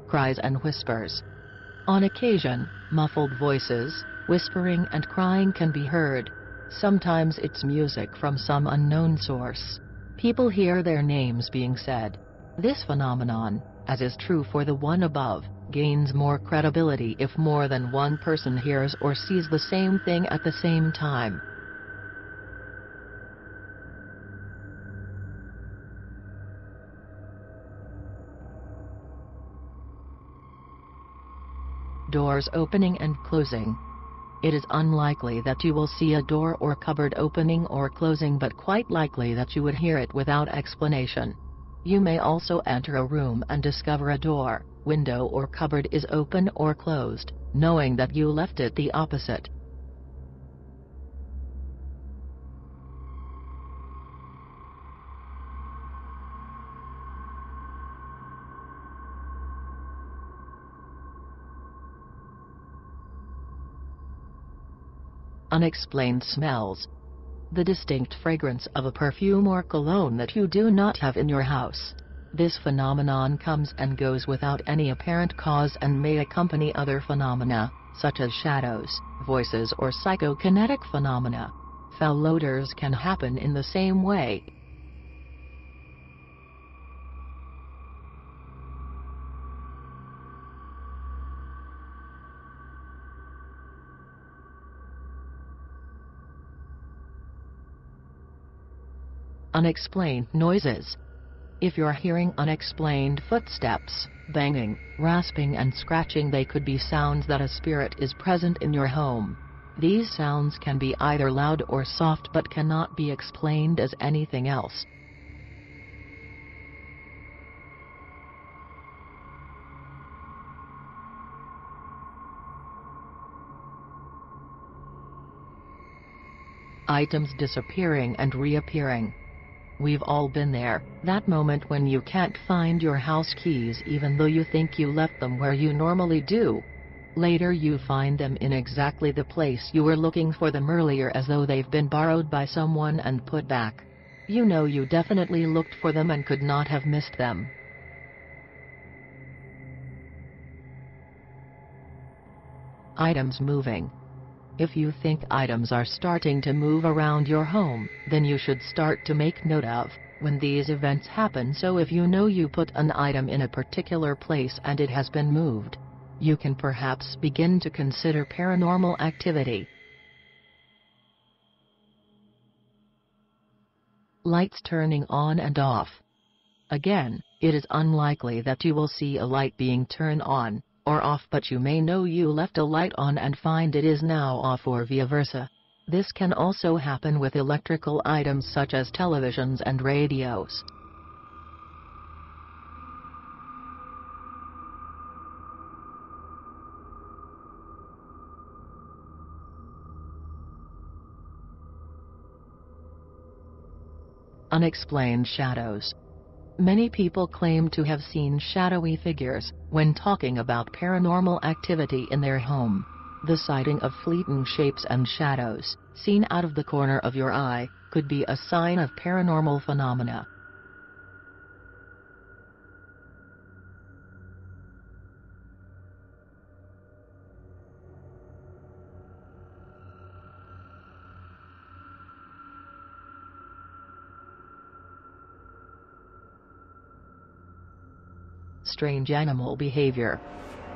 Cries and whispers. On occasion, muffled voices, whispering and crying can be heard. Sometimes it's music from some unknown source. People hear their names being said. This phenomenon, as is true for the one above, gains more credibility if more than one person hears or sees the same thing at the same time. Doors opening and closing. It is unlikely that you will see a door or cupboard opening or closing, but quite likely that you would hear it without explanation. You may also enter a room and discover a door, window or cupboard is open or closed, knowing that you left it the opposite. Unexplained smells. The distinct fragrance of a perfume or cologne that you do not have in your house. This phenomenon comes and goes without any apparent cause and may accompany other phenomena, such as shadows, voices or psychokinetic phenomena. Foul odors can happen in the same way. Unexplained noises. If you're hearing unexplained footsteps, banging, rasping and scratching, they could be sounds that a spirit is present in your home. These sounds can be either loud or soft but cannot be explained as anything else. Items disappearing and reappearing. We've all been there, that moment when you can't find your house keys even though you think you left them where you normally do. Later you find them in exactly the place you were looking for them earlier, as though they've been borrowed by someone and put back. You know you definitely looked for them and could not have missed them. Items moving. If you think items are starting to move around your home, then you should start to make note of when these events happen. So if you know you put an item in a particular place and it has been moved, you can perhaps begin to consider paranormal activity. Lights turning on and off. Again, it is unlikely that you will see a light being turned on or off, but you may know you left a light on and find it is now off, or vice versa. This can also happen with electrical items such as televisions and radios. Unexplained shadows. Many people claim to have seen shadowy figures when talking about paranormal activity in their home. The sighting of fleeting shapes and shadows, seen out of the corner of your eye, could be a sign of paranormal phenomena. Strange animal behavior.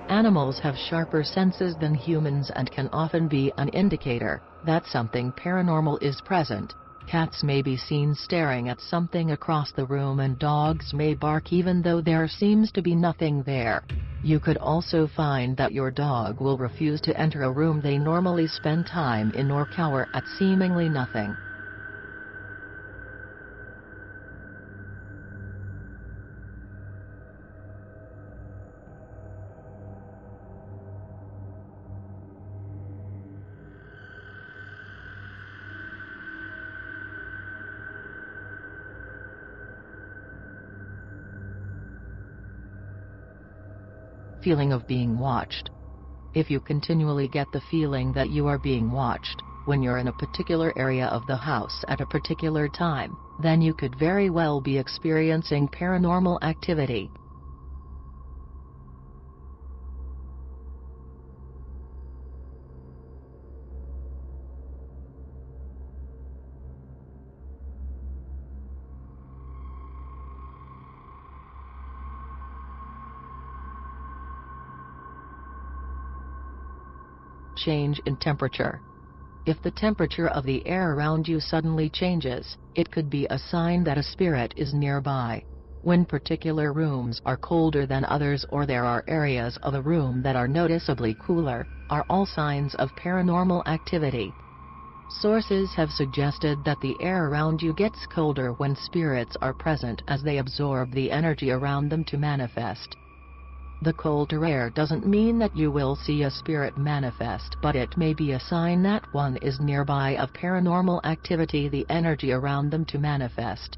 Animals have sharper senses than humans and can often be an indicator that something paranormal is present. Cats may be seen staring at something across the room, and dogs may bark even though there seems to be nothing there. You could also find that your dog will refuse to enter a room they normally spend time in or cower at seemingly nothing. Feeling of being watched. If you continually get the feeling that you are being watched, when you're in a particular area of the house at a particular time, then you could very well be experiencing paranormal activity. Change in temperature. If the temperature of the air around you suddenly changes, it could be a sign that a spirit is nearby. When particular rooms are colder than others, or there are areas of a room that are noticeably cooler, are all signs of paranormal activity. Sources have suggested that the air around you gets colder when spirits are present, as they absorb the energy around them to manifest. The colder air doesn't mean that you will see a spirit manifest, but it may be a sign that one is nearby of paranormal activity, the energy around them to manifest.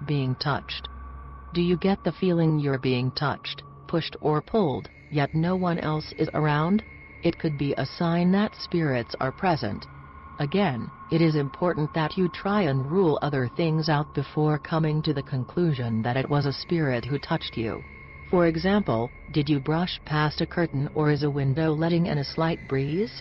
Being touched. Do you get the feeling you're being touched, pushed or pulled, yet no one else is around? It could be a sign that spirits are present. Again, it is important that you try and rule other things out before coming to the conclusion that it was a spirit who touched you. For example, did you brush past a curtain, or is a window letting in a slight breeze?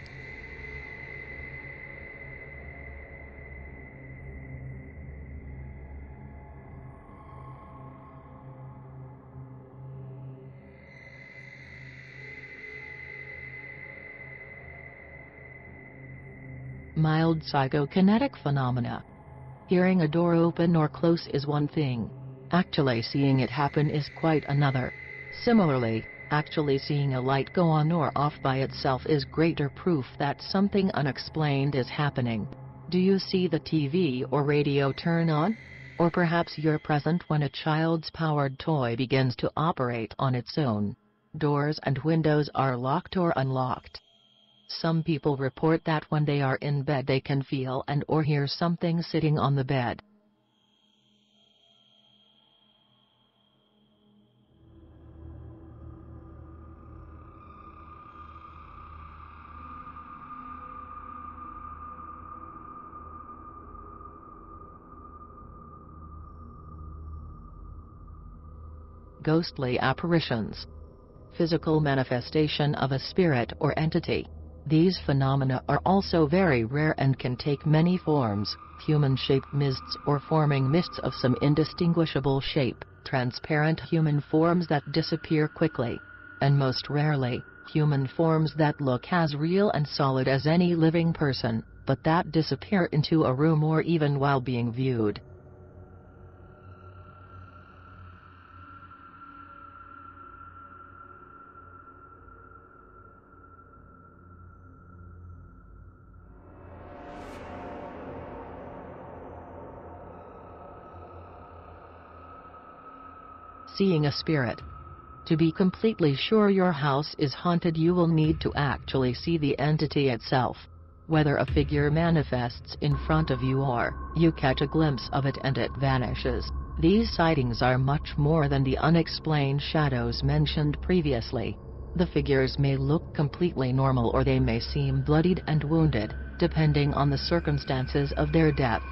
Mild psychokinetic phenomena. Hearing a door open or close is one thing. Actually seeing it happen is quite another. Similarly, actually seeing a light go on or off by itself is greater proof that something unexplained is happening. Do you see the TV or radio turn on? Or perhaps you're present when a child's powered toy begins to operate on its own. Doors and windows are locked or unlocked. Some people report that when they are in bed they can feel and or hear something sitting on the bed. Ghostly apparitions. Physical manifestation of a spirit or entity. These phenomena are also very rare and can take many forms: human-shaped mists or forming mists of some indistinguishable shape, transparent human forms that disappear quickly, and most rarely, human forms that look as real and solid as any living person, but that disappear into a room or even while being viewed. Seeing a spirit. To be completely sure your house is haunted, you will need to actually see the entity itself. Whether a figure manifests in front of you or you catch a glimpse of it and it vanishes, these sightings are much more than the unexplained shadows mentioned previously. The figures may look completely normal or they may seem bloodied and wounded, depending on the circumstances of their death.